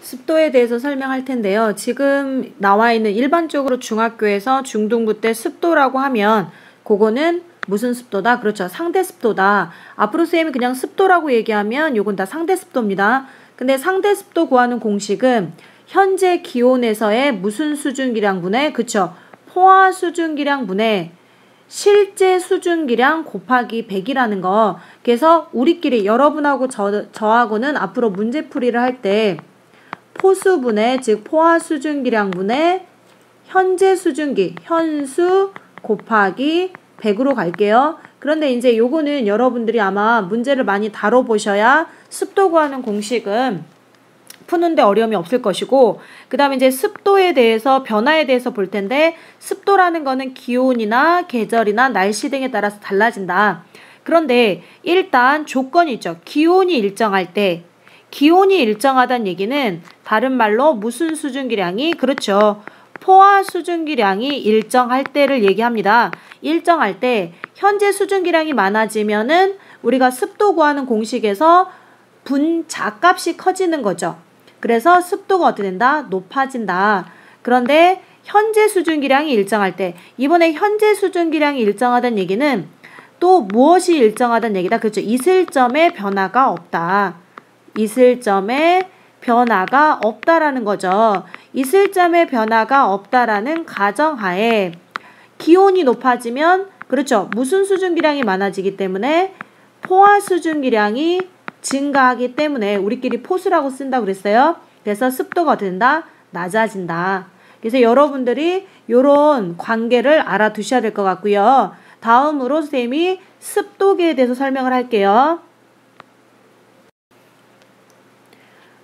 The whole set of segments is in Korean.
습도에 대해서 설명할 텐데요. 지금 나와 있는 일반적으로 중학교에서 중등부 때 습도라고 하면 그거는 무슨 습도다? 그렇죠. 상대 습도다. 앞으로 쌤이 그냥 습도라고 얘기하면 요건 다 상대 습도입니다. 근데 상대 습도 구하는 공식은 현재 기온에서의 무슨 수증기량분의 그쵸. 포화 수증기량분의 실제 수증기량 곱하기 100이라는 거. 그래서 우리끼리 여러분하고 저하고는 앞으로 문제풀이를 할 때 포수분의 즉 포화 수증기량분의 현재 수증기 현수 곱하기 100으로 갈게요. 그런데 이제 요거는 여러분들이 아마 문제를 많이 다뤄보셔야 습도 구하는 공식은 푸는데 어려움이 없을 것이고, 그 다음에 이제 습도에 대해서 변화에 대해서 볼 텐데, 습도라는 거는 기온이나 계절이나 날씨 등에 따라서 달라진다. 그런데 일단 조건이 있죠. 기온이 일정할 때, 기온이 일정하다는 얘기는 다른 말로 무슨 수증기량이 그렇죠. 포화 수증기량이 일정할 때를 얘기합니다. 일정할 때 현재 수증기량이 많아지면은 우리가 습도 구하는 공식에서 분자값이 커지는 거죠. 그래서 습도가 어떻게 된다? 높아진다. 그런데 현재 수증기량이 일정할 때, 이번에 현재 수증기량이 일정하다는 얘기는 또 무엇이 일정하다는 얘기다. 그렇죠. 이슬점의 변화가 없다. 이슬점의 변화가 없다라는 거죠. 이슬점의 변화가 없다라는 가정하에 기온이 높아지면 그렇죠. 무슨 수증기량이 많아지기 때문에 포화 수증기량이 증가하기 때문에 우리끼리 포수라고 쓴다고 그랬어요. 그래서 습도가 어떻게 된다? 낮아진다. 그래서 여러분들이 이런 관계를 알아두셔야 될 것 같고요. 다음으로 선생님이 습도계에 대해서 설명을 할게요.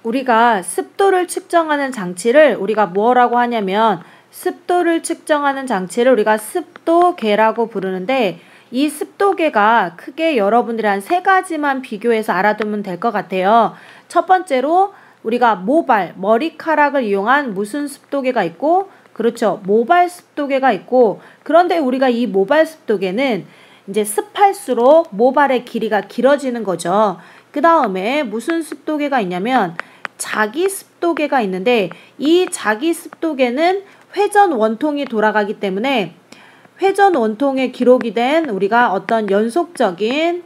우리가 습도를 측정하는 장치를 우리가 뭐라고 하냐면 습도를 측정하는 장치를 우리가 습도계라고 부르는데 이 습도계가 크게 여러분들이 한 3가지만 비교해서 알아두면 될 것 같아요. 첫 번째로 우리가 모발, 머리카락을 이용한 무슨 습도계가 있고 그렇죠. 모발 습도계가 있고 그런데 우리가 이 모발 습도계는 이제 습할수록 모발의 길이가 길어지는 거죠. 그 다음에 무슨 습도계가 있냐면 자기 습도계가 있는데 이 자기 습도계는 회전 원통이 돌아가기 때문에 회전 원통에 기록이 된 우리가 어떤 연속적인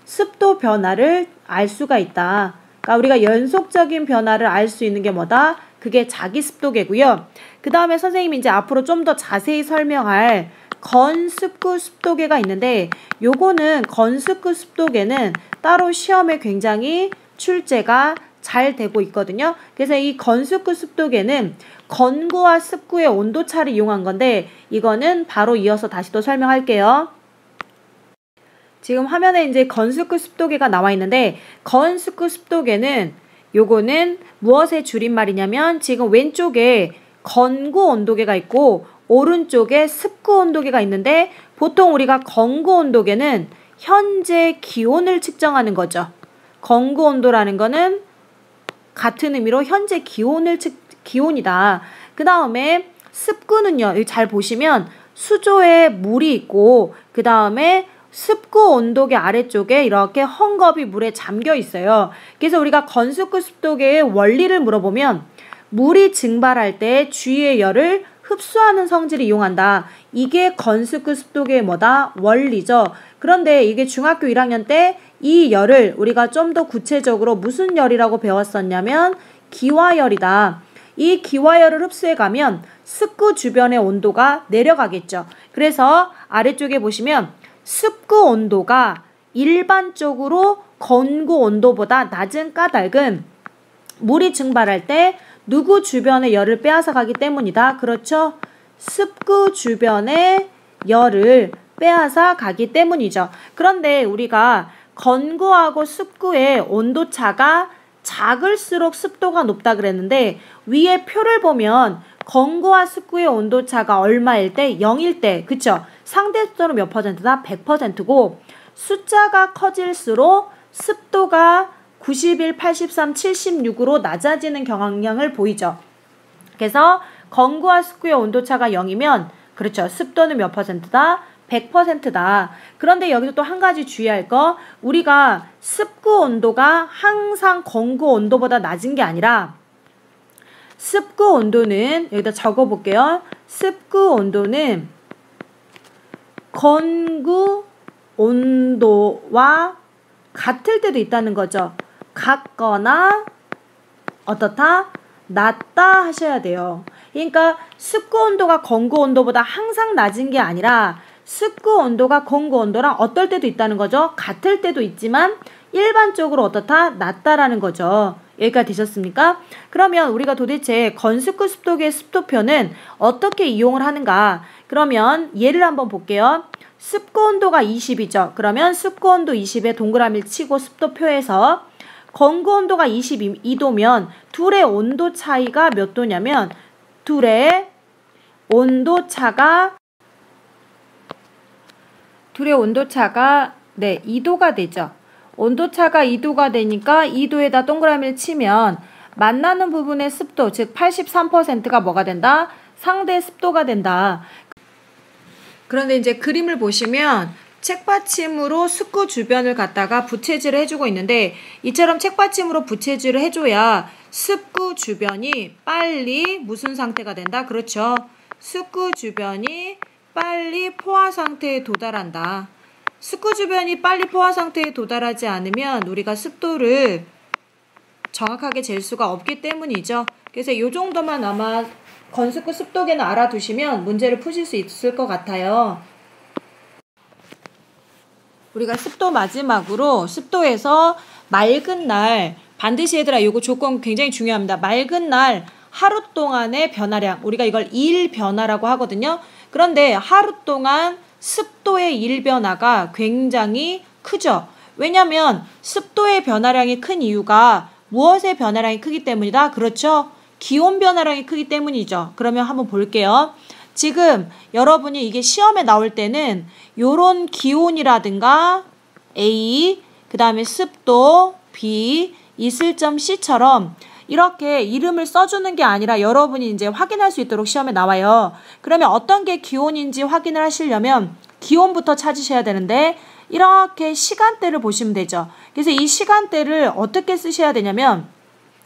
습도 변화를 알 수가 있다. 그러니까 우리가 연속적인 변화를 알 수 있는 게 뭐다? 그게 자기 습도계고요. 그 다음에 선생님이 이제 앞으로 좀 더 자세히 설명할 건습구 습도계가 있는데 요거는 건습구 습도계는 따로 시험에 굉장히 출제가 잘 되고 있거든요. 그래서 이 건습구 습도계는 건구와 습구의 온도차를 이용한 건데 이거는 바로 이어서 다시 또 설명할게요. 지금 화면에 이제 건습구 습도계가 나와 있는데 건습구 습도계는 요거는 무엇의 줄임말이냐면 지금 왼쪽에 건구 온도계가 있고 오른쪽에 습구 온도계가 있는데 보통 우리가 건구 온도계는 현재 기온을 측정하는 거죠. 건구 온도라는 거는 같은 의미로 현재 기온이다. 그 다음에 습구는요. 여기 잘 보시면 수조에 물이 있고 그 다음에 습구 온도계 아래쪽에 이렇게 헝겊이 물에 잠겨 있어요. 그래서 우리가 건습구 습도계의 원리를 물어보면 물이 증발할 때 주위의 열을 흡수하는 성질을 이용한다. 이게 건습구 습도계의 뭐다? 원리죠. 그런데 이게 중학교 1학년 때 이 열을 우리가 좀 더 구체적으로 무슨 열이라고 배웠었냐면 기화열이다. 이 기화열을 흡수해 가면 습구 주변의 온도가 내려가겠죠. 그래서 아래쪽에 보시면 습구 온도가 일반적으로 건구 온도보다 낮은 까닭은 물이 증발할 때 누구 주변의 열을 빼앗아 가기 때문이다. 그렇죠? 습구 주변의 열을 빼앗아 가기 때문이죠. 그런데 우리가 건구하고 습구의 온도차가 작을수록 습도가 높다 그랬는데 위에 표를 보면 건구와 습구의 온도차가 얼마일 때? 0일 때. 그쵸? 상대 습도는 몇 퍼센트다? 100%고 숫자가 커질수록 습도가 91, 83, 76으로 낮아지는 경향을 보이죠. 그래서 건구와 습구의 온도차가 0이면 그렇죠. 습도는 몇 퍼센트다? 100%다. 그런데 여기서 또 한 가지 주의할 거 우리가 습구 온도가 항상 건구 온도보다 낮은 게 아니라 습구 온도는 여기다 적어 볼게요. 습구 온도는 건구 온도와 같을 때도 있다는 거죠. 같거나 어떻다? 낮다 하셔야 돼요. 그러니까 습구 온도가 건구 온도보다 항상 낮은 게 아니라 습구 온도가 건구 온도랑 어떨 때도 있다는 거죠. 같을 때도 있지만 일반적으로 어떻다? 낮다라는 거죠. 여기까지 되셨습니까? 그러면 우리가 도대체 건습구 습도계의 습도표는 어떻게 이용을 하는가? 그러면 예를 한번 볼게요. 습구 온도가 20이죠. 그러면 습구 온도 20에 동그라미를 치고 습도표에서 건구 온도가 22도면 둘의 온도 차이가 몇 도냐면 둘의 온도 차가 2도가 되죠. 온도차가 2도가 되니까 2도에다 동그라미를 치면 만나는 부분의 습도, 즉 83%가 뭐가 된다? 상대 습도가 된다. 그런데 이제 그림을 보시면 책받침으로 습구 주변을 갖다가 부채질을 해주고 있는데 이처럼 책받침으로 부채질을 해줘야 습구 주변이 빨리 무슨 상태가 된다? 그렇죠. 습구 주변이 빨리 포화 상태에 도달한다. 습구 주변이 빨리 포화 상태에 도달하지 않으면 우리가 습도를 정확하게 잴 수가 없기 때문이죠. 그래서 이 정도만 아마 건습구 습도계는 알아두시면 문제를 푸실 수 있을 것 같아요. 우리가 습도 마지막으로 습도에서 맑은 날 반드시 얘들아 이거 조건 굉장히 중요합니다. 맑은 날 하루 동안의 변화량 우리가 이걸 일 변화라고 하거든요. 그런데 하루 동안 습도의 일 변화가 굉장히 크죠. 왜냐하면 습도의 변화량이 큰 이유가 무엇의 변화량이 크기 때문이다? 그렇죠. 기온 변화량이 크기 때문이죠. 그러면 한번 볼게요. 지금 여러분이 이게 시험에 나올 때는 요런 기온이라든가 A, 그 다음에 습도 B, 이슬점 C처럼 이렇게 이름을 써주는 게 아니라 여러분이 이제 확인할 수 있도록 시험에 나와요. 그러면 어떤 게 기온인지 확인을 하시려면 기온부터 찾으셔야 되는데 이렇게 시간대를 보시면 되죠. 그래서 이 시간대를 어떻게 쓰셔야 되냐면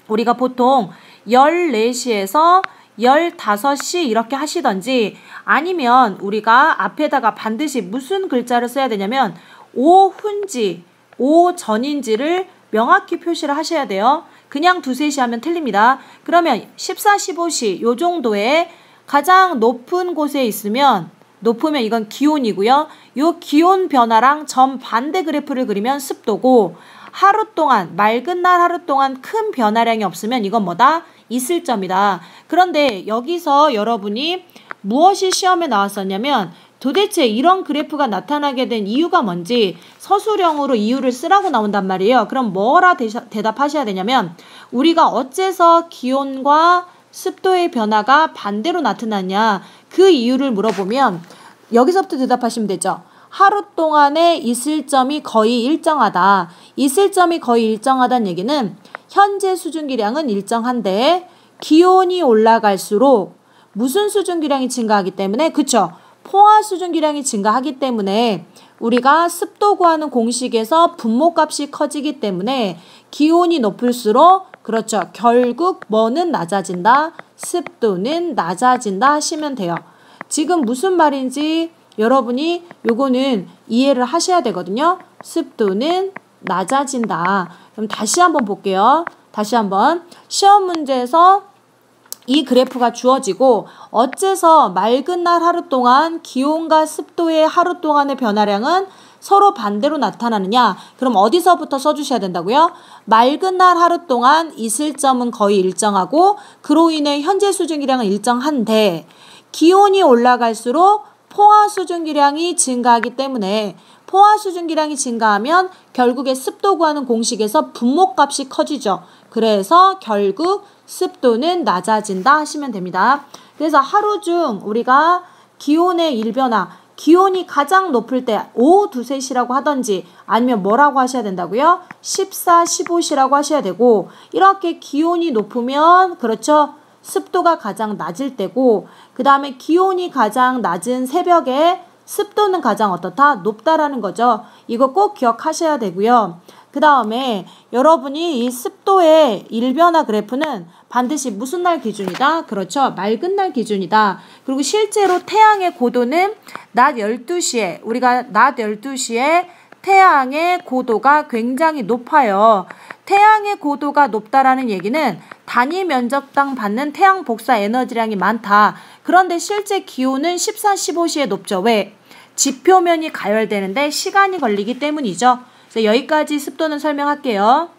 우리가 보통 14시에서 15시 이렇게 하시던지 아니면 우리가 앞에다가 반드시 무슨 글자를 써야 되냐면 오후인지 오전인지를 명확히 표시를 하셔야 돼요. 그냥 2, 3시 하면 틀립니다. 그러면 14, 15시 요 정도에 가장 높은 곳에 있으면 높으면 이건 기온이고요. 요 기온 변화랑 정반대 그래프를 그리면 습도고 하루 동안 맑은 날 하루 동안 큰 변화량이 없으면 이건 뭐다? 이슬점이다. 그런데 여기서 여러분이 무엇이 시험에 나왔었냐면 도대체 이런 그래프가 나타나게 된 이유가 뭔지 서술형으로 이유를 쓰라고 나온단 말이에요. 그럼 뭐라 대답하셔야 되냐면 우리가 어째서 기온과 습도의 변화가 반대로 나타났냐 그 이유를 물어보면 여기서부터 대답하시면 되죠. 하루 동안의 이슬점이 거의 일정하다. 이슬점이 거의 일정하다는 얘기는 현재 수증기량은 일정한데 기온이 올라갈수록 무슨 수증기량이 증가하기 때문에 그쵸? 포화 수증기량이 증가하기 때문에 우리가 습도 구하는 공식에서 분모값이 커지기 때문에 기온이 높을수록 그렇죠. 결국 뭐는 낮아진다? 습도는 낮아진다 하시면 돼요. 지금 무슨 말인지 여러분이 요거는 이해를 하셔야 되거든요. 습도는 낮아진다. 그럼 다시 한번 볼게요. 다시 한번 시험 문제에서 이 그래프가 주어지고 어째서 맑은 날 하루 동안 기온과 습도의 하루 동안의 변화량은 서로 반대로 나타나느냐? 그럼 어디서부터 써주셔야 된다고요? 맑은 날 하루 동안 이슬점은 거의 일정하고 그로 인해 현재 수증기량은 일정한데 기온이 올라갈수록 포화 수증기량이 증가하기 때문에 포화 수증기량이 증가하면 결국에 습도 구하는 공식에서 분모값이 커지죠. 그래서 결국 습도는 낮아진다 하시면 됩니다. 그래서 하루 중 우리가 기온의 일변화, 기온이 가장 높을 때 오후 2, 3시라고 하던지 아니면 뭐라고 하셔야 된다고요? 14, 15시라고 하셔야 되고 이렇게 기온이 높으면 그렇죠. 습도가 가장 낮을 때고 그 다음에 기온이 가장 낮은 새벽에 습도는 가장 어떻다? 높다라는 거죠. 이거 꼭 기억하셔야 되고요. 그 그 다음에 여러분이 이 습도의 일변화 그래프는 반드시 무슨 날 기준이다? 그렇죠. 맑은 날 기준이다. 그리고 실제로 태양의 고도는 낮 12시에 우리가 낮 12시에 태양의 고도가 굉장히 높아요. 태양의 고도가 높다라는 얘기는 단위 면적당 받는 태양 복사 에너지량이 많다. 그런데 실제 기온은 14, 15시에 높죠. 왜? 지표면이 가열되는데 시간이 걸리기 때문이죠. 그래서 여기까지 습도는 설명할게요.